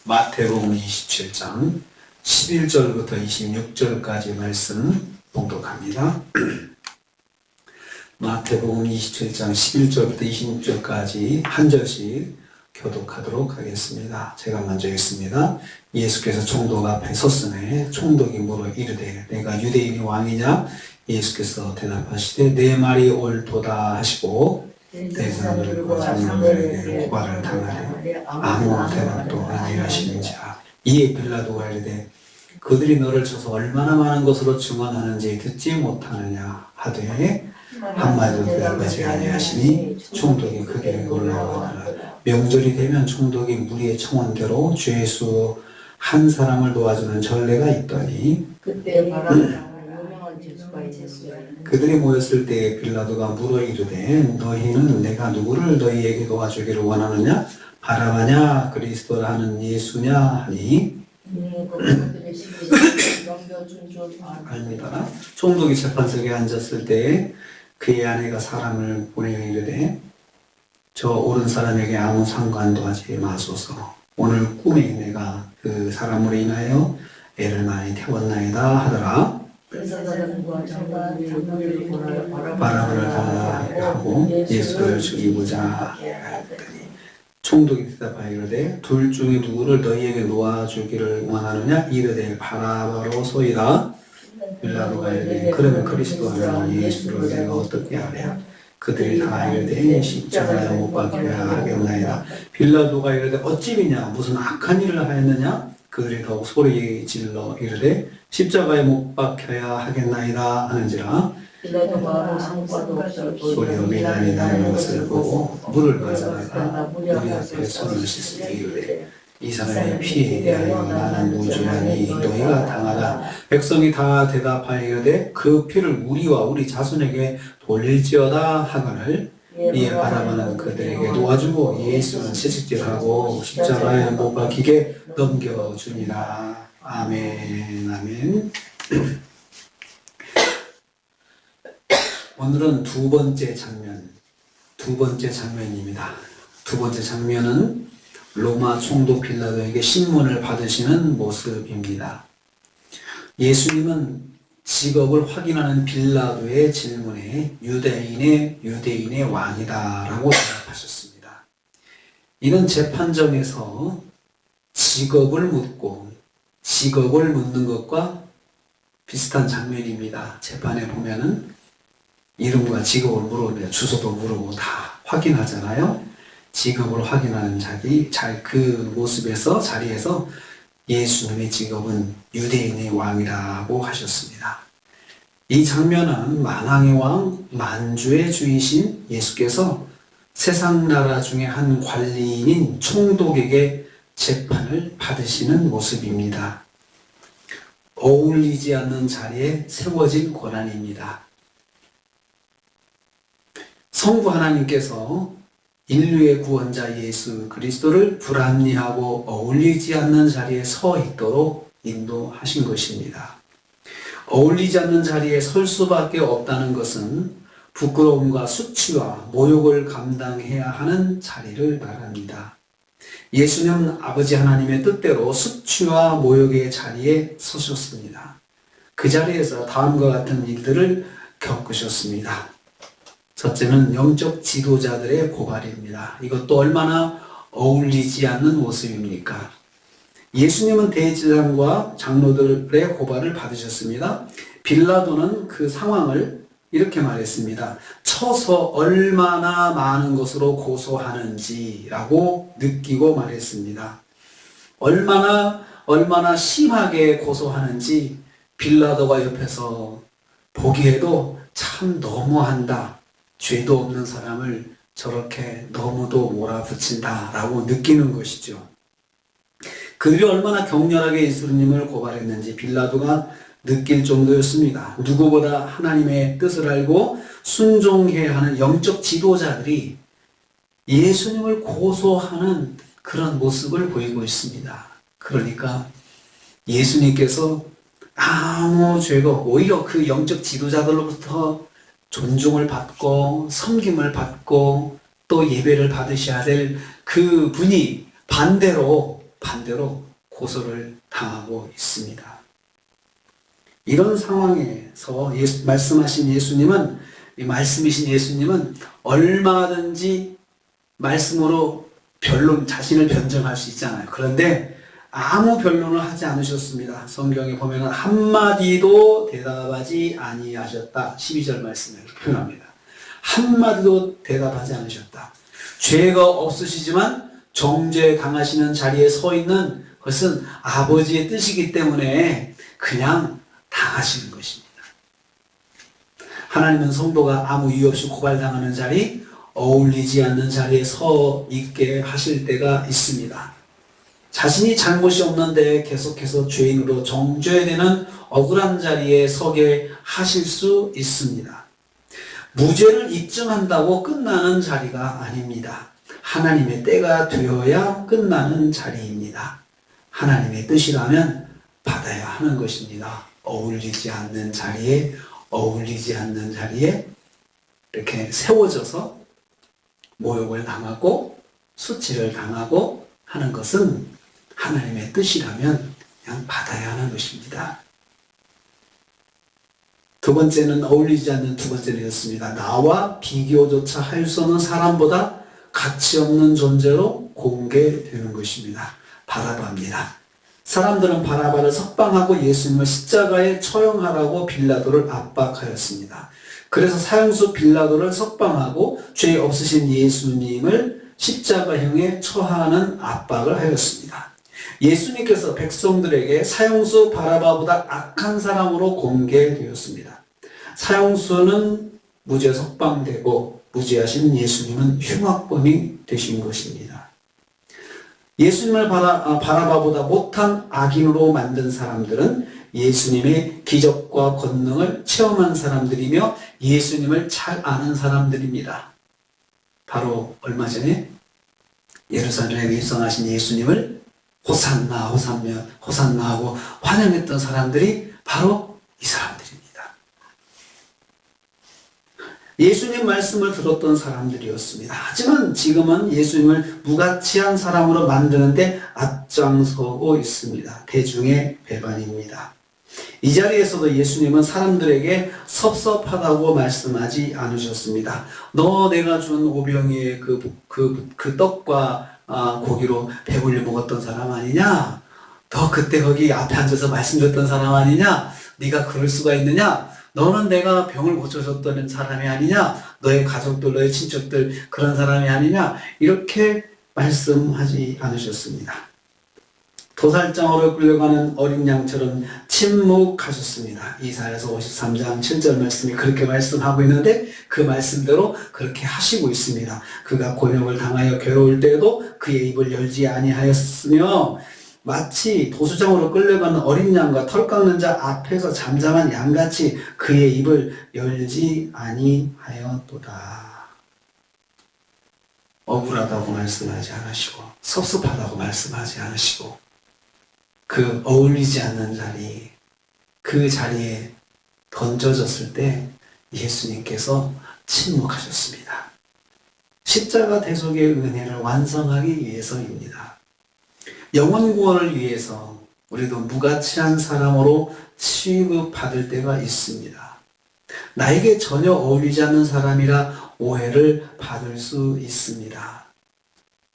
마태복음 27장 11절부터 26절까지 말씀 봉독합니다. 마태복음 27장 11절부터 26절까지 한 절씩 교독하도록 하겠습니다. 제가 먼저 읽습니다. 예수께서 총독 앞에 섰으매 총독이 물어 이르되 내가 유대인의 왕이냐? 예수께서 대답하시되 내 말이 옳도다 하시고 대사들과 장로들에게 고발을 당하되 아무 대답도 아니하시는지라. 이에 빌라도가 이르되 그들이 너를 쳐서 얼마나 많은 것으로 증언하는지 듣지 못하느냐 하되 한마디도 대답하지 아니하시니 총독이 크게 놀라워하더라. 명절이 되면 총독이 무리의 청원대로 죄수 한 사람을 도와주는 전례가 있더니 그때 바라보는 유명한 죄수가 있었어요. 그들이 모였을 때 빌라도가 물어 이르되 너희는 내가 누구를 너희에게 도와주기를 원하느냐? 바라바냐 그리스도라 하는 예수냐 하니 그들의 시기를 넘겨준 줄 아닙니다. 총독이 재판석에 앉았을 때 그의 아내가 사람을 보내어 이르되 저 옳은 사람에게 아무 상관도 하지 마소서. 오늘 꿈에 내가 그 사람으로 인하여 애를 많이 태웠나이다 하더라. 대사들과 장로들이 바라바를 하고 예수를 죽이고자 하였더니 총독이 대답하여 이르되 둘 중에 누구를 너희에게 놓아주기를 원하느냐? 이르되 바라바로소이다. 빌라도가 이르되 그러면 그리스도 하는 예수를 내가 어떻게 하랴? 그들이 다 이르되 십자가에 못 박혀야 하겠나이다. 빌라도가 이르되 어찌미냐? 무슨 악한 일을 하였느냐? 그들이 더욱 소리 질러 이르되 십자가에 못 박혀야 하겠나이다 하는지라. 빌라도가 상과도 없이 소리와 미란이 나는 것을 보고 물을 가져다가 우리 앞에 손을 씻으며 이르되 이 사람의 피에 대하여 나는 무죄하니 너희가 당하라. 백성이 다 대답하여 이르되 그 피를 우리와 우리 자손에게 돌릴지어다 하거늘 이에 바라바는 그들에게 놓아주고 예수는 채찍질하고 십자가에 못 박히게 넘겨주니라. 아멘. 아멘. 오늘은 두 번째 장면입니다. 두 번째 장면은 로마 총독 빌라도에게 신문을 받으시는 모습입니다. 예수님은 직업을 확인하는 빌라도의 질문에 유대인의 왕이다라고 대답하셨습니다. 이는 재판정에서 직업을 묻는 것과 비슷한 장면입니다. 재판에 보면은 이름과 직업을 물어보면 주소도 물어보고 다 확인하잖아요. 직업을 확인하는 그 모습에서 자리에서 예수님의 직업은 유대인의 왕이라고 하셨습니다. 이 장면은 만왕의 왕 만주의 주이신 예수께서 세상 나라 중에 한 관리인인 총독에게 재판을 받으시는 모습입니다. 어울리지 않는 자리에 세워진 고난입니다. 성부 하나님께서 인류의 구원자 예수 그리스도를 불합리하고 어울리지 않는 자리에 서 있도록 인도하신 것입니다. 어울리지 않는 자리에 설 수밖에 없다는 것은 부끄러움과 수치와 모욕을 감당해야 하는 자리를 말합니다. 예수님은 아버지 하나님의 뜻대로 수치와 모욕의 자리에 서셨습니다. 그 자리에서 다음과 같은 일들을 겪으셨습니다. 첫째는 영적 지도자들의 고발입니다. 이것도 얼마나 어울리지 않는 모습입니까? 예수님은 대제사장과 장로들의 고발을 받으셨습니다. 빌라도는 그 상황을 이렇게 말했습니다. 쳐서 얼마나 많은 것으로 고소하는지라고 느끼고 말했습니다. 얼마나 심하게 고소하는지 빌라도가 옆에서 보기에도 참 너무한다. 죄도 없는 사람을 저렇게 너무도 몰아붙인다라고 느끼는 것이죠. 그들이 얼마나 격렬하게 예수님을 고발했는지 빌라도가 느낄 정도였습니다. 누구보다 하나님의 뜻을 알고 순종해야 하는 영적 지도자들이 예수님을 고소하는 그런 모습을 보이고 있습니다. 그러니까 예수님께서 아무 죄가 없고 오히려 그 영적 지도자들로부터 존중을 받고 섬김을 받고 또 예배를 받으셔야 될 그 분이 반대로 반대로 고소를 당하고 있습니다. 이런 상황에서 말씀하신 예수님은, 이 말씀이신 예수님은 얼마든지 말씀으로 자신을 변증할 수 있잖아요. 그런데 아무 변론을 하지 않으셨습니다. 성경에 보면 한마디도 대답하지 아니하셨다. 12절 말씀에 표현합니다. 한마디도 대답하지 않으셨다. 죄가 없으시지만 정죄 당하시는 자리에 서 있는 것은 아버지의 뜻이기 때문에 그냥 당하시는 것입니다. 하나님은 성도가 아무 이유 없이 고발당하는 자리, 어울리지 않는 자리에 서 있게 하실 때가 있습니다. 자신이 잘못이 없는데 계속해서 죄인으로 정죄되는 억울한 자리에 서게 하실 수 있습니다. 무죄를 입증한다고 끝나는 자리가 아닙니다. 하나님의 때가 되어야 끝나는 자리입니다. 하나님의 뜻이라면 받아야 하는 것입니다. 어울리지 않는 자리에 이렇게 세워져서 모욕을 당하고 수치를 당하고 하는 것은 하나님의 뜻이라면 그냥 받아야 하는 것입니다. 두 번째는 어울리지 않는 두 번째였습니다. 나와 비교조차 할 수 없는 사람보다 가치 없는 존재로 공개되는 것입니다. 바라바입니다. 사람들은 바라바를 석방하고 예수님을 십자가에 처형하라고 빌라도를 압박하였습니다. 그래서 사형수 빌라도를 석방하고 죄 없으신 예수님을 십자가형에 처하는 압박을 하였습니다. 예수님께서 백성들에게 사형수 바라바보다 악한 사람으로 공개되었습니다. 사형수는 무죄 석방되고 무죄하신 예수님은 흉악범이 되신 것입니다. 예수님을 바라바보다 못한 악인으로 만든 사람들은 예수님의 기적과 권능을 체험한 사람들이며 예수님을 잘 아는 사람들입니다. 바로 얼마 전에 예루살렘에 입성하신 예수님을 호산나 호산나하고 환영했던 사람들이 바로 이 사람들입니다. 예수님 말씀을 들었던 사람들이었습니다. 하지만 지금은 예수님을 무가치한 사람으로 만드는데 앞장서고 있습니다. 대중의 배반입니다. 이 자리에서도 예수님은 사람들에게 섭섭하다고 말씀하지 않으셨습니다. 너 내가 준 오병이의 그 떡과 고기로 배불리 먹었던 사람 아니냐? 너 그때 거기 앞에 앉아서 말씀 줬던 사람 아니냐? 네가 그럴 수가 있느냐? 너는 내가 병을 고쳐줬던 사람이 아니냐? 너의 가족들, 너의 친척들 그런 사람이 아니냐? 이렇게 말씀하지 않으셨습니다. 도살장으로 끌려가는 어린 양처럼 침묵하셨습니다. 이사야서 53장 7절 말씀이 그렇게 말씀하고 있는데 그 말씀대로 그렇게 하시고 있습니다. 그가 곤욕을 당하여 괴로울 때에도 그의 입을 열지 아니하였으며 마치 도수장으로 끌려가는 어린 양과 털 깎는 자 앞에서 잠잠한 양같이 그의 입을 열지 아니하였도다. 억울하다고 말씀하지 않으시고 섭섭하다고 말씀하지 않으시고 그 어울리지 않는 자리, 그 자리에 던져졌을 때 예수님께서 침묵하셨습니다. 십자가 대속의 은혜를 완성하기 위해서입니다. 영혼 구원을 위해서 우리도 무가치한 사람으로 취급받을 때가 있습니다. 나에게 전혀 어울리지 않는 사람이라 오해를 받을 수 있습니다.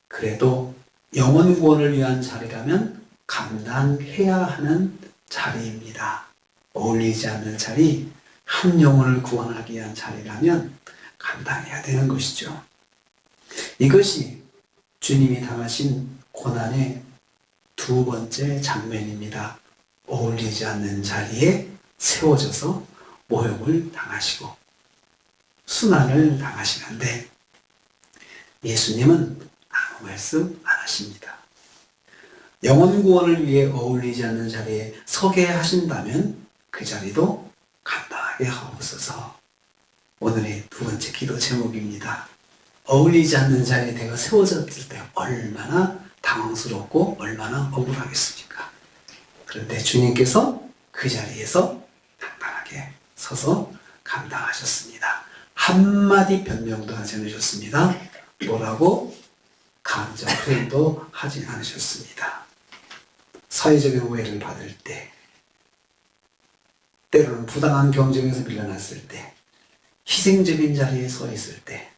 그래도 영혼 구원을 위한 자리라면 감당해야 하는 자리입니다. 어울리지 않는 자리, 한 영혼을 구원하기 위한 자리라면 감당해야 되는 것이죠. 이것이 주님이 당하신 고난의 두 번째 장면입니다. 어울리지 않는 자리에 세워져서 모욕을 당하시고 순환을 당하시는데 예수님은 아무 말씀 안 하십니다. 영혼 구원을 위해 어울리지 않는 자리에 서게 하신다면 그 자리도 감당하게 하옵소서. 오늘의 두 번째 기도 제목입니다. 어울리지 않는 자리에 내가 세워졌을 때 얼마나 당황스럽고 얼마나 억울하겠습니까? 그런데 주님께서 그 자리에서 당당하게 서서 감당하셨습니다. 한마디 변명도 하지 않으셨습니다. 뭐라고 감정 표현도 하지 않으셨습니다. 사회적인 오해를 받을 때, 때로는 부당한 경쟁에서 밀려났을 때, 희생적인 자리에 서 있을 때,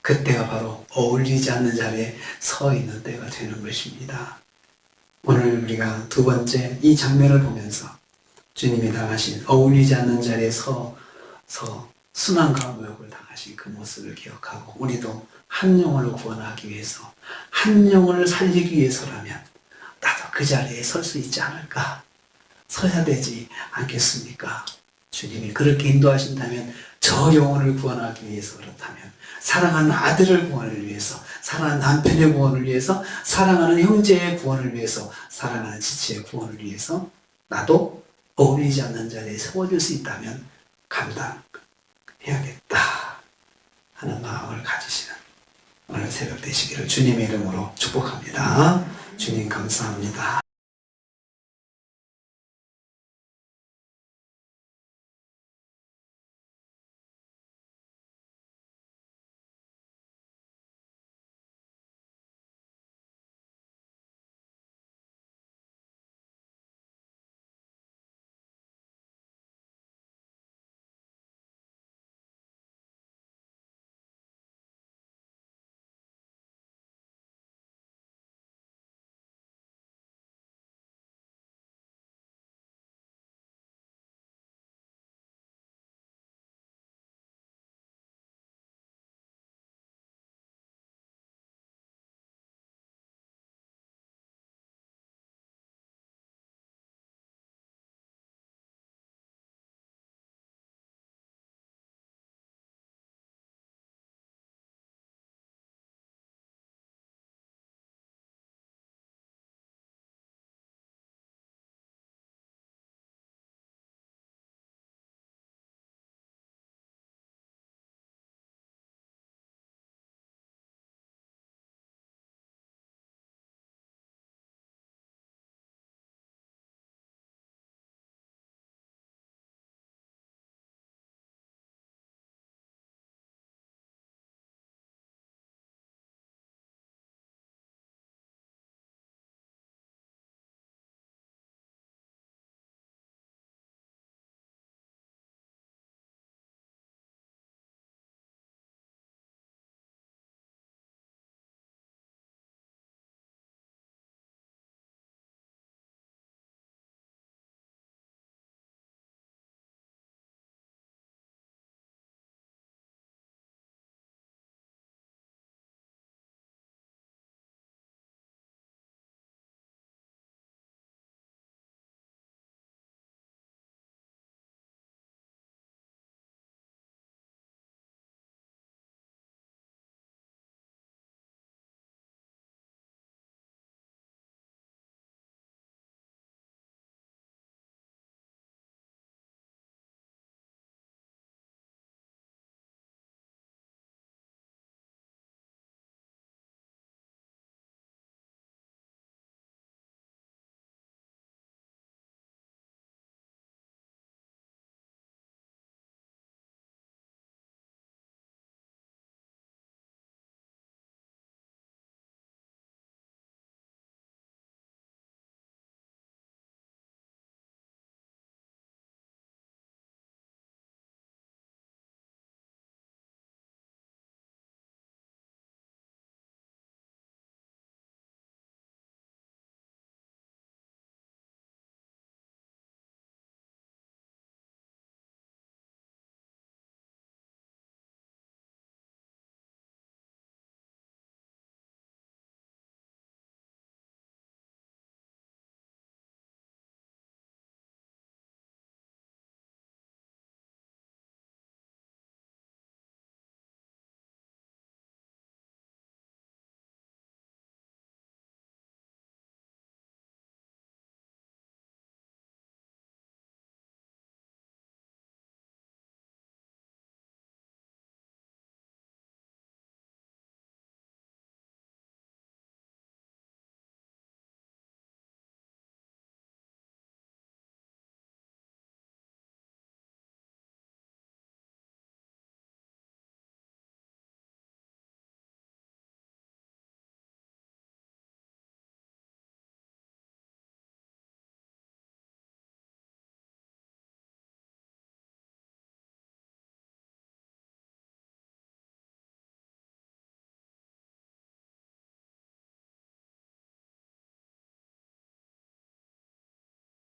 그때가 바로 어울리지 않는 자리에 서 있는 때가 되는 것입니다. 오늘 우리가 두 번째 이 장면을 보면서 주님이 당하신 어울리지 않는 자리에 서 순환과 모욕을 당하신 그 모습을 기억하고 우리도 한 영혼을 구원하기 위해서 한 영혼을 살리기 위해서라면 나도 그 자리에 설 수 있지 않을까? 서야 되지 않겠습니까? 주님이 그렇게 인도하신다면 저 영혼을 구원하기 위해서 그렇다면 사랑하는 아들을 구원을 위해서 사랑하는 남편의 구원을 위해서 사랑하는 형제의 구원을 위해서 사랑하는 지체의 구원을 위해서 나도 어울리지 않는 자리에 세워질 수 있다면 감당해야겠다 하는 마음을 가지시는 오늘 새벽 되시기를 주님의 이름으로 축복합니다. 주님 감사합니다.